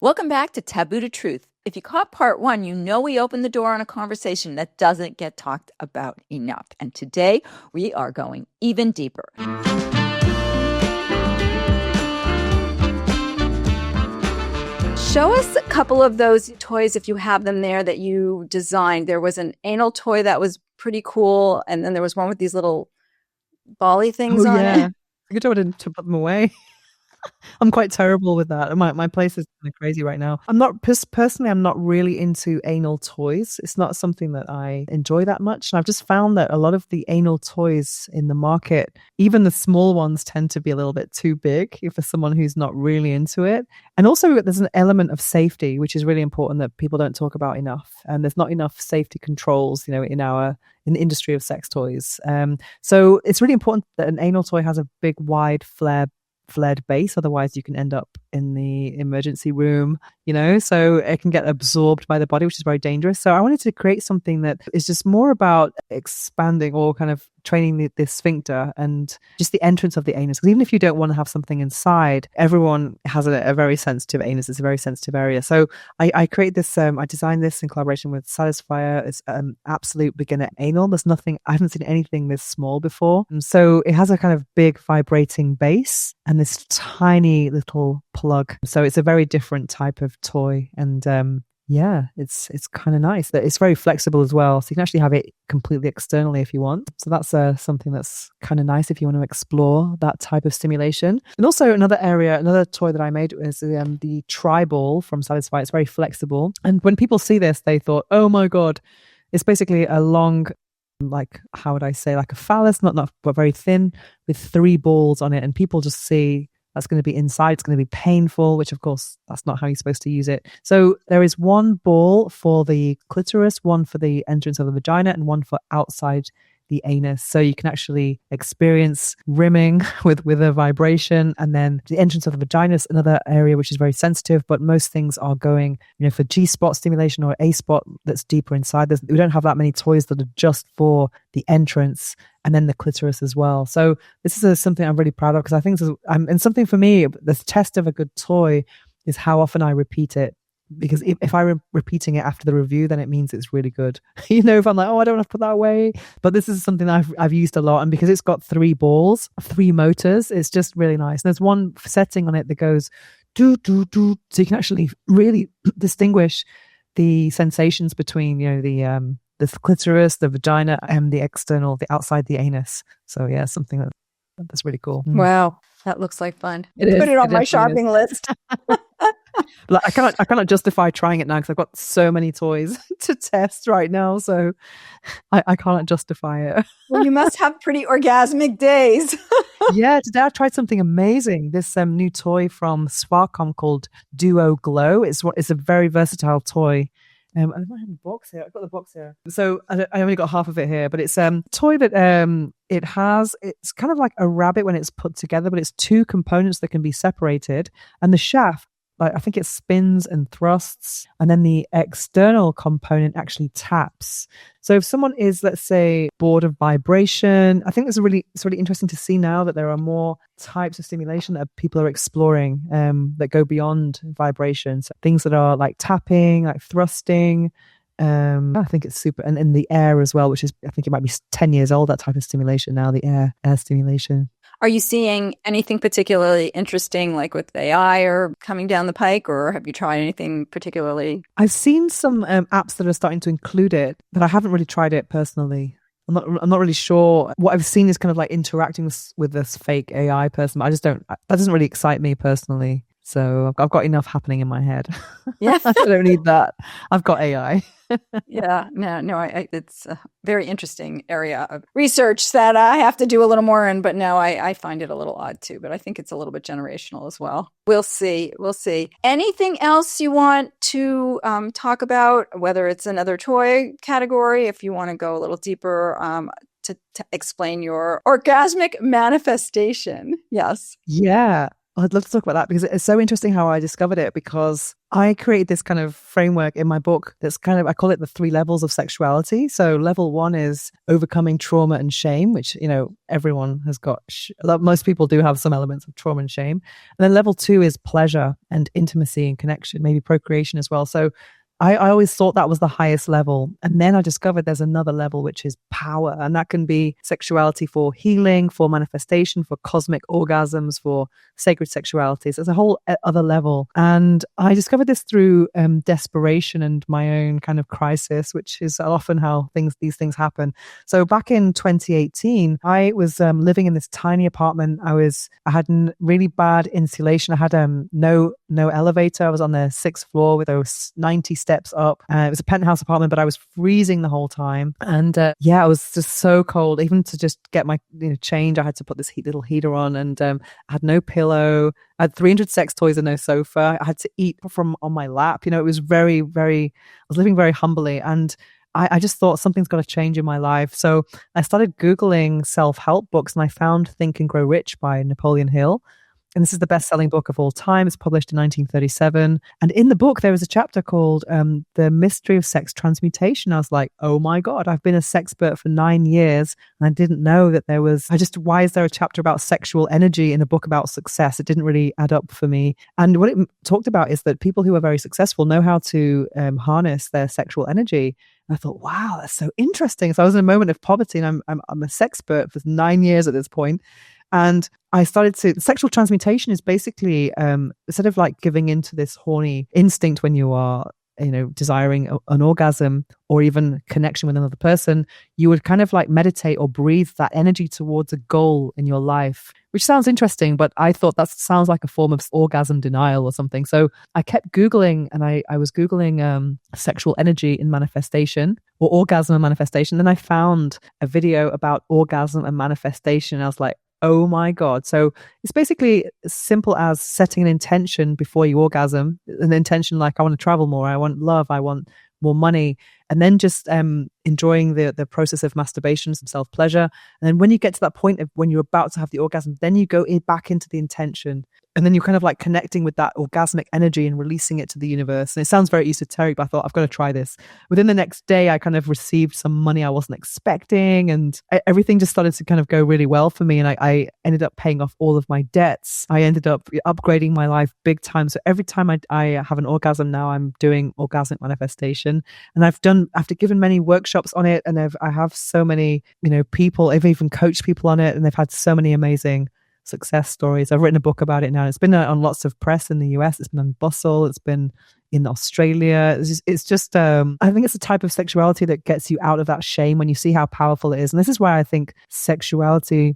Welcome back to Taboo to Truth. If you caught part one, you know we opened the door on a conversation that doesn't get talked about enough. And today we are going even deeper. Show us a couple of those toys, if you have them there, that you designed. There was an anal toy that was pretty cool. And then there was one with these little bally things on it. I could to put them away. I'm quite terrible with that. My place is kind of crazy right now. I'm not personally, I'm not really into anal toys. It's not something that I enjoy that much. And I've just found that a lot of the anal toys in the market, even the small ones, tend to be a little bit too big for someone who's not really into it. And also there's an element of safety, which is really important that people don't talk about enough. And there's not enough safety controls, in the industry of sex toys. So it's really important that an anal toy has a big, wide, flared base. Otherwise you can end up in the emergency room, so it can get absorbed by the body, which is very dangerous. So I wanted to create something that is just more about expanding or kind of training the sphincter and just the entrance of the anus. Because even if you don't want to have something inside, everyone has a very sensitive anus. It's a very sensitive area. So I created this, I designed this in collaboration with Satisfyer. It's absolute beginner anal. I haven't seen anything this small before. And so it has a kind of big vibrating base and this tiny little plug. So it's a very different type of toy. And it's kind of nice that it's very flexible as well. So you can actually have it completely externally if you want. So that's something that's kind of nice if you want to explore that type of stimulation. And also another toy that I made is the Tri-Ball from Satisfy. It's very flexible. And when people see this, they thought, oh my God, it's basically a long, how would I say, like a phallus, not but very thin with 3 balls on it. And people just see that's going to be inside. It's going to be painful, which of course, that's not how you're supposed to use it. So there is 1 ball for the clitoris, 1 for the entrance of the vagina, and 1 for outside the anus. So you can actually experience rimming with a vibration. And then the entrance of the vagina is another area which is very sensitive, but most things are going, for G-spot stimulation or A-spot that's deeper inside. We don't have that many toys that are just for the entrance and then the clitoris as well. So this is something I'm really proud of, because I think and something for me, the test of a good toy is how often I repeat it. Because if I'm repeating it after the review, then it means it's really good. If I'm like, I don't want to put that away. But this is something I've used a lot. And because it's got 3 balls, 3 motors, it's just really nice. And there's one setting on it that goes do, do, do. So you can actually really distinguish the sensations between, the clitoris, the vagina, and the outside the anus. So yeah, something that's really cool. Wow. That looks like fun. Put it on my shopping list. I cannot justify trying it now because I've got so many toys to test right now, so I can't justify it. Well, you must have pretty orgasmic days. Yeah, today I tried something amazing. This new toy from Swacom called Duo Glow. It's a very versatile toy. I might have a box here. I've got the box here. So I only got half of it here, but it's a toy that it's kind of like a rabbit when it's put together, but it's 2 components that can be separated. And the shaft, I think it spins and thrusts, and then the external component actually taps. So if someone is, let's say, bored of vibration, I think it's really interesting to see now that there are more types of stimulation that people are exploring that go beyond vibration. So things that are like tapping, like thrusting. I think it's super, and in the air as well, which is, I think it might be 10 years old, that type of stimulation now, the air stimulation. Are you seeing anything particularly interesting, like with AI or coming down the pike, or have you tried anything particularly? I've seen some apps that are starting to include it, but I haven't really tried it personally. I'm not really sure. What I've seen is kind of like interacting with this fake AI person. But that doesn't really excite me personally. So I've got enough happening in my head. Yeah. I don't need that. I've got AI. Yeah, no, it's a very interesting area of research that I have to do a little more in, but no, I find it a little odd too, but I think it's a little bit generational as well. We'll see. Anything else you want to talk about, whether it's another toy category, if you want to go a little deeper to explain your orgasmic manifestation? Yes. Yeah. I'd love to talk about that because it's so interesting how I discovered it, because I created this kind of framework in my book that's kind of, I call it the 3 levels of sexuality. So level 1 is overcoming trauma and shame, which, everyone has got, most people do have some elements of trauma and shame. And then level 2 is pleasure and intimacy and connection, maybe procreation as well. So I always thought that was the highest level. And then I discovered there's another level, which is power. And that can be sexuality for healing, for manifestation, for cosmic orgasms, for sacred sexualities. There's a whole other level. And I discovered this through desperation and my own kind of crisis, which is often how these things happen. So back in 2018, I was living in this tiny apartment. I had really bad insulation. I had no elevator. I was on the 6th floor with those 90 steps up. It was a penthouse apartment, but I was freezing the whole time. And it was just so cold. Even to just get my change, I had to put this little heater on, and I had no pillow. I had 300 sex toys and no sofa. I had to eat from on my lap. It was very, very, I was living very humbly. And I just thought something's got to change in my life. So I started Googling self-help books, and I found Think and Grow Rich by Napoleon Hill. And this is the best-selling book of all time. It's published in 1937. And in the book, there was a chapter called The Mystery of Sex Transmutation. I was like, oh my God, I've been a sexpert for 9 years. And I didn't know that why is there a chapter about sexual energy in a book about success? It didn't really add up for me. And what it talked about is that people who are very successful know how to harness their sexual energy. And I thought, wow, that's so interesting. So I was in a moment of poverty, and I'm a sexpert for 9 years at this point. And I started sexual transmutation is basically, instead of like giving into this horny instinct when you are, desiring an orgasm or even connection with another person, you would kind of like meditate or breathe that energy towards a goal in your life, which sounds interesting, but I thought that sounds like a form of orgasm denial or something. So I kept Googling, and I was Googling sexual energy in manifestation or orgasm and manifestation. Then I found a video about orgasm and manifestation. I was like, oh my God. So it's basically as simple as setting an intention before you orgasm, an intention like, I want to travel more, I want love, I want more money, and then just enjoying the process of masturbation, some self-pleasure. And then when you get to that point of when you're about to have the orgasm, then you go back into the intention. And then you're kind of like connecting with that orgasmic energy and releasing it to the universe. And it sounds very esoteric, but I thought, I've got to try this. Within the next day, I kind of received some money I wasn't expecting, and everything just started to kind of go really well for me. And I ended up paying off all of my debts. I ended up upgrading my life big time. So every time I have an orgasm now, I'm doing orgasmic manifestation. And I've given many workshops on it, and I have so many, people. I've even coached people on it, and they've had so many amazing success stories. I've written a book about it now. It's been on lots of press in the US. It's been on Bustle. It's been in Australia. It's just I think it's a type of sexuality that gets you out of that shame when you see how powerful it is. And this is why I think sexuality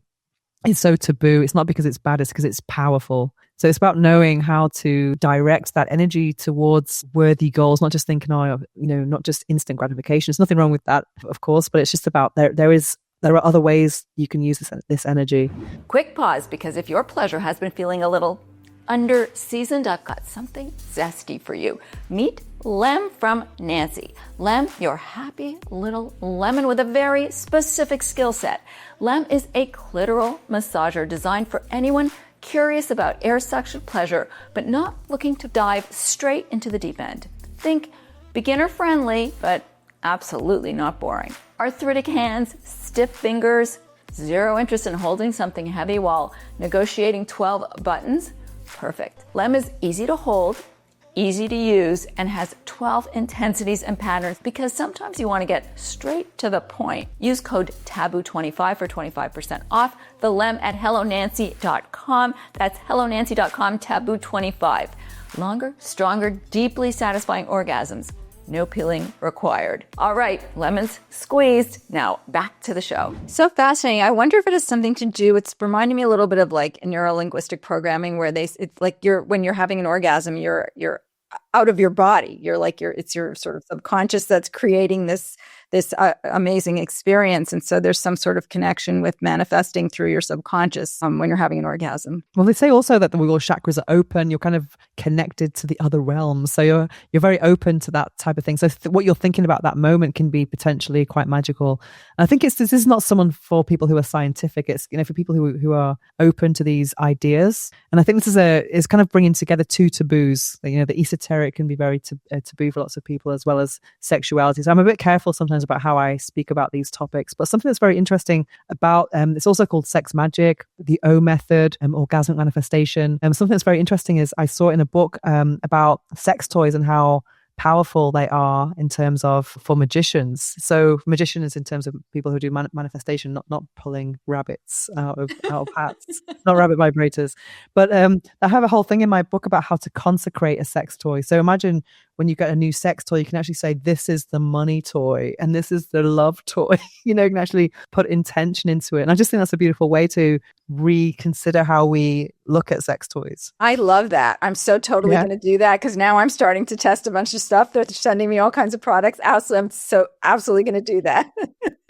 is so taboo. It's not because it's bad, it's because it's powerful. So it's about knowing how to direct that energy towards worthy goals, not just thinking, not just instant gratification. There's nothing wrong with that, of course, but it's just about there are other ways you can use this energy. Quick pause, because if your pleasure has been feeling a little under-seasoned, I've got something zesty for you. Meet Lem from Nancy. Lem, your happy little lemon with a very specific skill set. Lem is a clitoral massager designed for anyone curious about air sexual pleasure, but not looking to dive straight into the deep end. Think beginner-friendly, but absolutely not boring. Arthritic hands, stiff fingers, zero interest in holding something heavy while negotiating 12 buttons? Perfect. Lem is easy to hold, easy to use, and has 12 intensities and patterns, because sometimes you want to get straight to the point. Use code TABOO25 for 25% off the Lem at hellonancy.com. That's hellonancy.com, TABOO25. Longer, stronger, deeply satisfying orgasms. No peeling required. All right, lemons squeezed. Now back to the show. So fascinating. I wonder if it has something to do. It's reminding me a little bit of like neuro-linguistic programming, where it's like when you're having an orgasm, you're out of your body. It's your sort of subconscious that's creating this this amazing experience. And so there's some sort of connection with manifesting through your subconscious when you're having an orgasm. Well, they say also that all your chakras are open. You're kind of connected to the other realms. So you're very open to that type of thing. So what you're thinking about that moment can be potentially quite magical. And I think this is not someone for people who are scientific. It's, for people who are open to these ideas. And I think this is kind of bringing together two taboos. The esoteric can be very taboo for lots of people, as well as sexuality. So I'm a bit careful sometimes about how I speak about these topics. But something that's very interesting about it's also called sex magic, the O method, orgasmic manifestation. Something that's very interesting is I saw in a book about sex toys and how powerful they are in terms of for magicians. So magician is in terms of people who do manifestation, not pulling rabbits out of hats, not rabbit vibrators. But I have a whole thing in my book about how to consecrate a sex toy. So imagine when you get a new sex toy, you can actually say, this is the money toy and this is the love toy. You can actually put intention into it. And I just think that's a beautiful way to reconsider how we look at sex toys. I love that. I'm so totally going to do that, because now I'm starting to test a bunch of stuff. They're sending me all kinds of products out. So I'm so absolutely going to do that.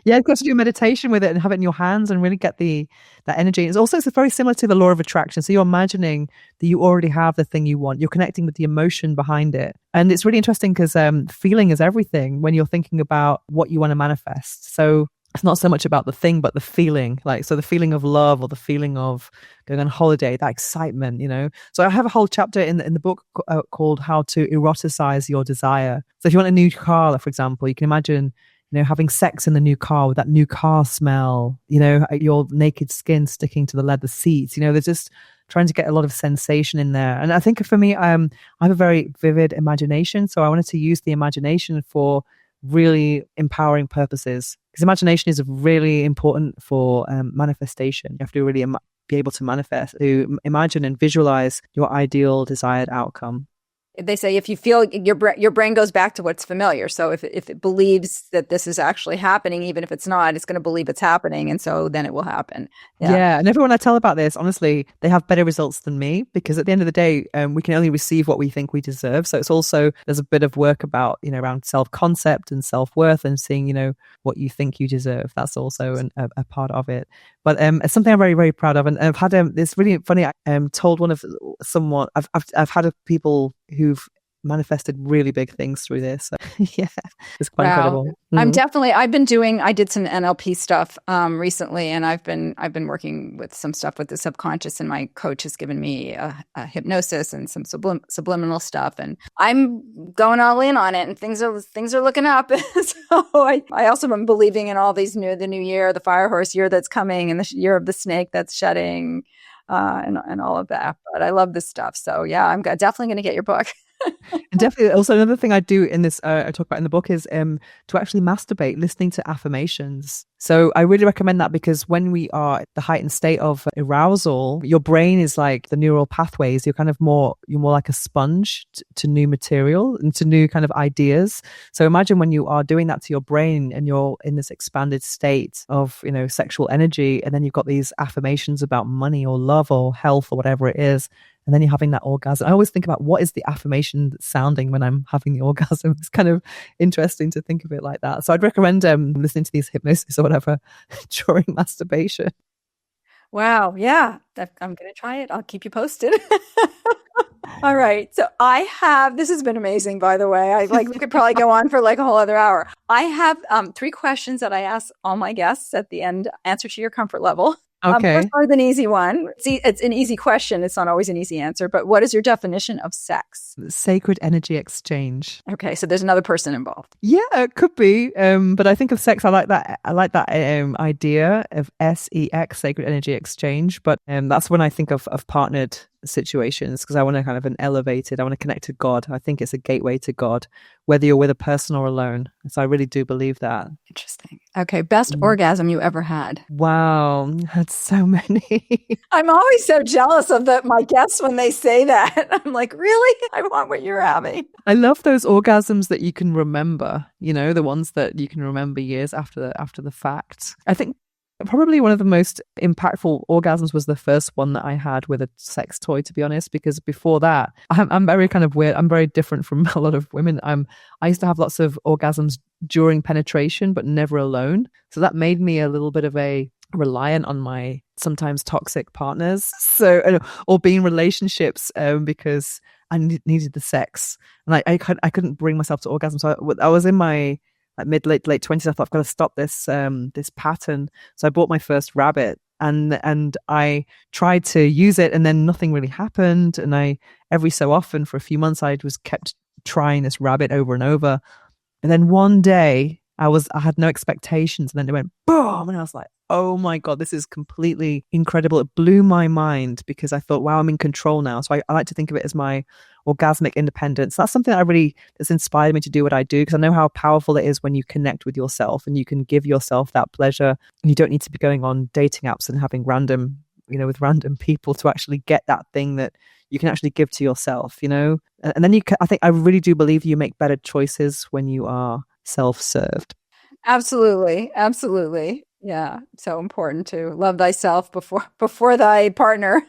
Yeah, of course, do meditation with it and have it in your hands and really get that energy. It's very similar to the law of attraction. So you're imagining that you already have the thing you want. You're connecting with the emotion behind it. And it's really interesting because feeling is everything when you're thinking about what you want to manifest. So it's not so much about the thing, but the feeling. So the feeling of love or the feeling of going on holiday, that excitement, So I have a whole chapter in the book called How to Eroticize Your Desire. So if you want a new car, for example, you can imagine having sex in the new car with that new car smell, your naked skin sticking to the leather seats. They're just trying to get a lot of sensation in there. And I think for me, I have a very vivid imagination. So I wanted to use the imagination for really empowering purposes, because imagination is really important for manifestation. You have to really be able to manifest, to imagine and visualize your ideal desired outcome. They say if you feel your brain goes back to what's familiar. So if it believes that this is actually happening, even if it's not, it's going to believe it's happening. And so then it will happen. Yeah. And everyone I tell about this, honestly, they have better results than me, because at the end of the day, we can only receive what we think we deserve. So it's also, there's a bit of work about, around self-concept and self-worth and seeing, what you think you deserve. That's also a part of it. But it's something I'm very, very proud of. And I've had this really funny, told one of someone, I've had people who've manifested really big things through this. So, yeah, it's quite incredible. I did some NLP stuff recently, and I've been working with some stuff with the subconscious, and my coach has given me a hypnosis and some subliminal stuff, and I'm going all in on it, and things are looking up. So I also am believing in all these the new year, the fire horse year that's coming, and the year of the snake that's shedding, and all of that. But I love this stuff. So yeah, I'm definitely going to get your book. And definitely also another thing I do in this, I talk about in the book, is to actually masturbate, listening to affirmations. So I really recommend that, because when we are at the heightened state of arousal, your brain is like the neural pathways. You're more like a sponge to new material and to new kind of ideas. So imagine when you are doing that to your brain and you're in this expanded state of, sexual energy, and then you've got these affirmations about money or love or health or whatever it is. And then you're having that orgasm. I always think about what is the affirmation that's sounding when I'm having the orgasm. It's kind of interesting to think of it like that. So I'd recommend listening to these hypnosis or whatever during masturbation. Wow. Yeah. I'm going to try it. I'll keep you posted. All right. So this has been amazing, by the way. We could probably go on for like a whole other hour. I have 3 questions that I ask all my guests at the end. Answer to your comfort level. Okay. First one is an easy one. It's an easy question. It's not always an easy answer. But what is your definition of sex? Sacred energy exchange. Okay, so there's another person involved. Yeah, it could be. But I think of sex, I like that idea of SEX, sacred energy exchange. But that's when I think of partnered situations, because I want to kind of I want to connect to God. I think it's a gateway to God, whether you're with a person or alone. So I really do believe that. Interesting. Okay, best orgasm you ever had? Wow, had so many. I'm always so jealous of my guests when they say that. I'm like, really? I want what you're having. I love those orgasms that you can remember, the ones that you can remember years after the fact. I think Probably one of the most impactful orgasms was the first one that I had with a sex toy, to be honest, because before that, I'm very kind of weird. I'm very different from a lot of women. I used to have lots of orgasms during penetration, but never alone. So that made me a little bit of a reliant on my sometimes toxic partners. So, or being in relationships because I needed the sex, and I couldn't bring myself to orgasm. So I was in my late 20s. I thought, I've got to stop this pattern. So I bought my first rabbit, and I tried to use it, and then nothing really happened. And I, every so often for a few months, I was kept trying this rabbit over and over. And then one day I had no expectations, and then it went boom, and I was like, oh my God, this is completely incredible. It blew my mind because I thought, wow, I'm in control now. So I like to think of it as my orgasmic independence. That's something that's inspired me to do what I do, because I know how powerful it is when you connect with yourself and you can give yourself that pleasure. And you don't need to be going on dating apps and having with random people to actually get that thing that you can actually give to yourself, And then I really do believe you make better choices when you are self-served. Absolutely. Absolutely. Yeah. So important to love thyself before thy partner.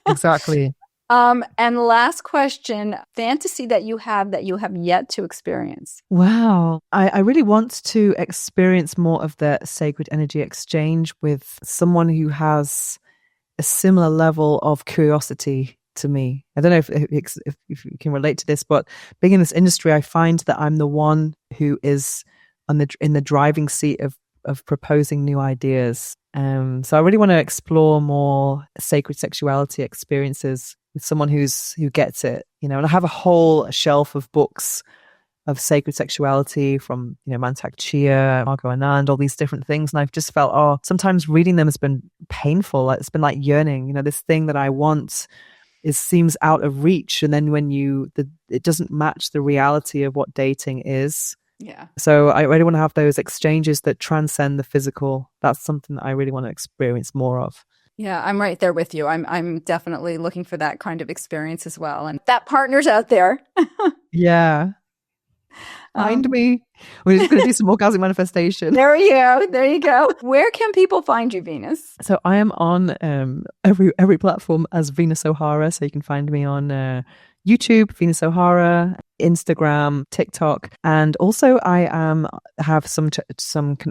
Exactly. And last question, fantasy that you have yet to experience. Wow. I really want to experience more of the sacred energy exchange with someone who has a similar level of curiosity to me. I don't know if you can relate to this, but being in this industry, I find that I'm the one who is in the driving seat of proposing new ideas. So I really want to explore more sacred sexuality experiences with someone who gets it, and I have a whole shelf of books of sacred sexuality from, Mantak Chia, Margot Anand, all these different things. And I've just felt, sometimes reading them has been painful. It's been like yearning, this thing that I want seems out of reach. And then when it doesn't match the reality of what dating is. Yeah. So I really want to have those exchanges that transcend the physical. That's something that I really want to experience more of. Yeah, I'm right there with you. I'm definitely looking for that kind of experience as well. And that partner's out there. Yeah. Find me. We're just going to do some orgasmic manifestation. There you go. Where can people find you, Venus? So I am on every platform as Venus O'Hara. So you can find me on YouTube, Venus O'Hara, Instagram, TikTok, and also I have some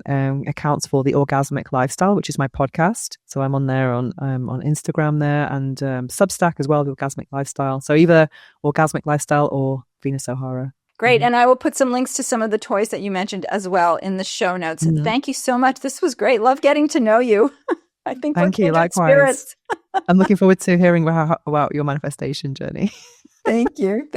accounts for the Orgasmic Lifestyle, which is my podcast. So I'm on there on Instagram there, and Substack as well, the Orgasmic Lifestyle. So either Orgasmic Lifestyle or Venus O'Hara. Great. And I will put some links to some of the toys that you mentioned as well in the show notes. Mm-hmm. Thank you so much. This was great. Love getting to know you. I think thank you. Likewise. I'm looking forward to hearing about your manifestation journey. Thank you.